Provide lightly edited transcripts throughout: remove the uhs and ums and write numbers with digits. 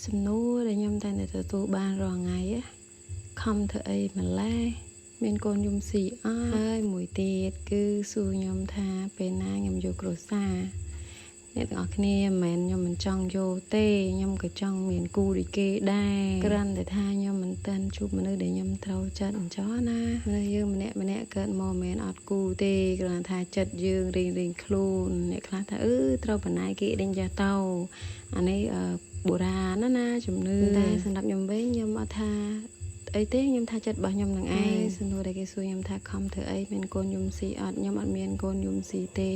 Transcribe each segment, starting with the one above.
សំណួរដែលខ្ញុំតែងតែទទួលបានរាល់ថ្ងៃខំធ្វើអីម្ល៉េះមានកូនយំស៊ីអត់ហើយមួយទៀតគឺសួរខ្ញុំថាពេលណាខ្ញុំយកគ្រួសារអ្នកទាំងអស់គ្នាមិនមែនខ្ញុំមិនចង់យកទេខ្ញុំក៏ចង់មានគូដូចគេដែរគ្រាន់តែថាខ្ញុំមិនទាន់ជួបមនុស្សដែលខ្ញុំត្រូវចិត្តអញ្ចឹងណាមនុស្សយើងម្នាក់កើតមកមិនមែនអត់គូទេគ្រាន់ថាចិត្តយើងរៀងខ្លួនអ្នកខ្លះថាត្រូវបណ្ណាយគេដេញចាស់ទៅអានេះបុរាណណាជំនឿតែសម្រាប់ខ្ញុំវិញខ្ញុំអត់ថាអីទេខ្ញុំថាចិត្តរបស់ខ្ញុំនឹងឯងសំណួរដែលគេសួរខ្ញុំថាខំធ្វើអីមានកូនយំស៊ីអត់ខ្ញុំអត់មានកូនយំស៊ីទេ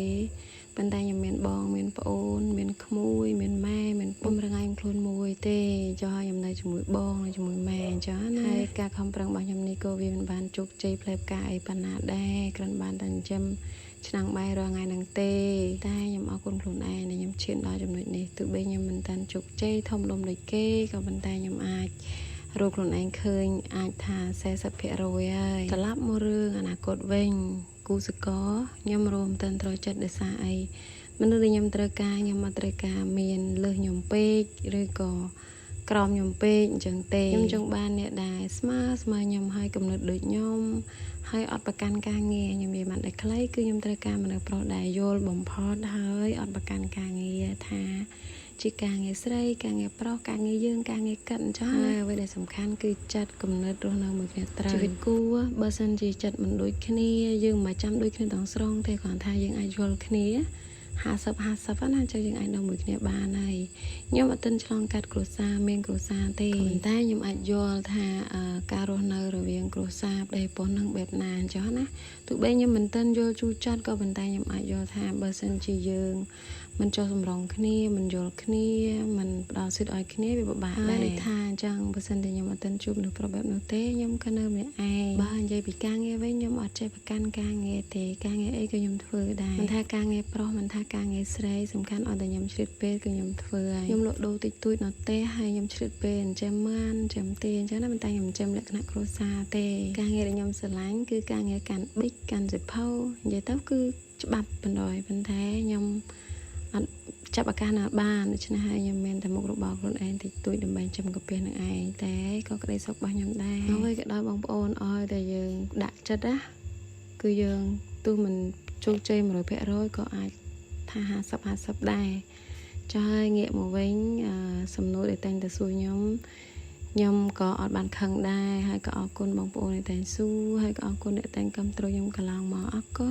ប៉ុន្តែខ្ញុំមានបងមានប្អូនមានក្មួយមានម៉ែមានពុំរងាយខ្លួនមួយទេចុះខ្ញុំនៅជាមួយបងនៅជាមួយម៉ែអញ្ចឹងណាហើយការខំប្រឹងរបស់ខ្ញុំនេះក៏វាមិនបានជោគជ័យផ្លែផ្កាអីប៉ុណ្ណាដែរគ្រាន់បានតែចិញ្ចឹមឆ្នាំងបាយរាល់ថ្ងៃហ្នឹងទេតែខ្ញុំអរគុណខ្លួនឯងដែលខ្ញុំឈានដល់ចំណុចនេះទោះបីខ្ញុំមិនតាន់ជោគជ័យធំដុំដូចគេក៏ប៉ុន្តែខ្ញុំអាចរកខ្លួនឯងឃើញអាចថា 40% ហើយត្រឡប់មករឿងអនាគតវិញគូសកលខ្ញុំរួមមិនទាន់ត្រូវចិត្តដោយសារអីមនុស្សដែលខ្ញុំត្រូវការខ្ញុំអត់ត្រូវការមានលើសខ្ញុំពេកឬក៏ក្រោមខ្ញុំពេកអញ្ចឹងទេខ្ញុំចង់បានអ្នកដែលស្មើខ្ញុំហើយកំណត់ដូចខ្ញុំហើយអត់ប្រកាន់ការងារខ្ញុំនិយាយបានតែខ្លីគឺខ្ញុំត្រូវការមនុស្សប្រុសដែលយល់បំផុតហើយអត់ប្រកាន់ការងារថាជាការងារស្រីការងារប្រុសការងារយើងការងារកាត់អញ្ចឹងហើយអ្វីដែលសំខាន់គឺចិត្តគំនិតរស់នៅមួយគ្នាត្រូវជីវិតគូបើសិនជាចិត្តមិនដូចគ្នាយើងមិនចាំដូចគ្នាទាំងស្រុងទេគ្រាន់ថាយើងអាចយល់គ្នា50ណាអញ្ចឹងយើងអាចនៅមួយគ្នាបានហើយខ្ញុំអត់ទាន់ឆ្លងកាត់គ្រួសារមានគ្រួសារទេប៉ុន្តែខ្ញុំអាចយល់ថាការរស់នៅរវាងគ្រួសារប្តីប្រពន្ធនឹងបែបណាអញ្ចឹងណាទោះបីខ្ញុំមិនទាន់យល់ជូរចត់ក៏ប៉ុន្តែខ្ញុំអាចយល់ថាបើសិនជាយើងមិនចុះសម្រងគ្នាមិនយល់គ្នាមិនផ្ដល់សិទ្ធិឲ្យគ្នាវាពិបាកដែរថាអញ្ចឹងបើសិនជាខ្ញុំអត់ទាន់ជួបមនុស្សប្រុសបែបនោះទេខ្ញុំក៏នៅម្នាក់ឯងបើនិយាយពីការងារវិញខ្ញុំអត់ចេះប្រកាន់ការងារទេការងារអីក៏ខ្ញុំធ្វើដែរមិនថាការងារប្រុសមិនថាការងារស្រីសំខាន់អត់តែខ្ញុំឆ្លៀតពេលគឺខ្ញុំធ្វើហើយខ្ញុំលក់ដូរតិចតួចនៅផ្ទះហើយខ្ញុំឆ្លៀតពេលអញ្ចឹងមិនចាំទេអញ្ចឹងណាមិនតែខ្ញុំចាំលក្ខណៈគ្រួសារទេការងារដែលខ្ញុំស្រឡាញ់គឺការងារកាន់ប៊ិចកាន់សិភៅនិយាយទៅគឺច្បាប់បណ្ដោយប៉ុន្តែខ្ញុំអត់ចាប់ឱកាសណាបានដូច្នេះហើយខ្ញុំមានតែមុខរបរខ្លួនឯងតិចតួចដើម្បីចំកាពះនឹងឯងតែក៏ក្តីសុខរបស់ខ្ញុំដែរហើយក៏ដោយបងប្អូនអើយតែយើងដាក់ចិត្តណាគឺយើងទោះមិនជោគជ័យ 100% ក៏អាចថា50ដែរចាហើយងាកមកវិញសំណួរដែលតែងតែសួរខ្ញុំក៏អត់បានខឹងដែរហើយក៏អរគុណបងប្អូនដែលតែងសួរហើយក៏អរគុណអ្នកតែងគាំទ្រខ្ញុំកន្លងមកអរគុណ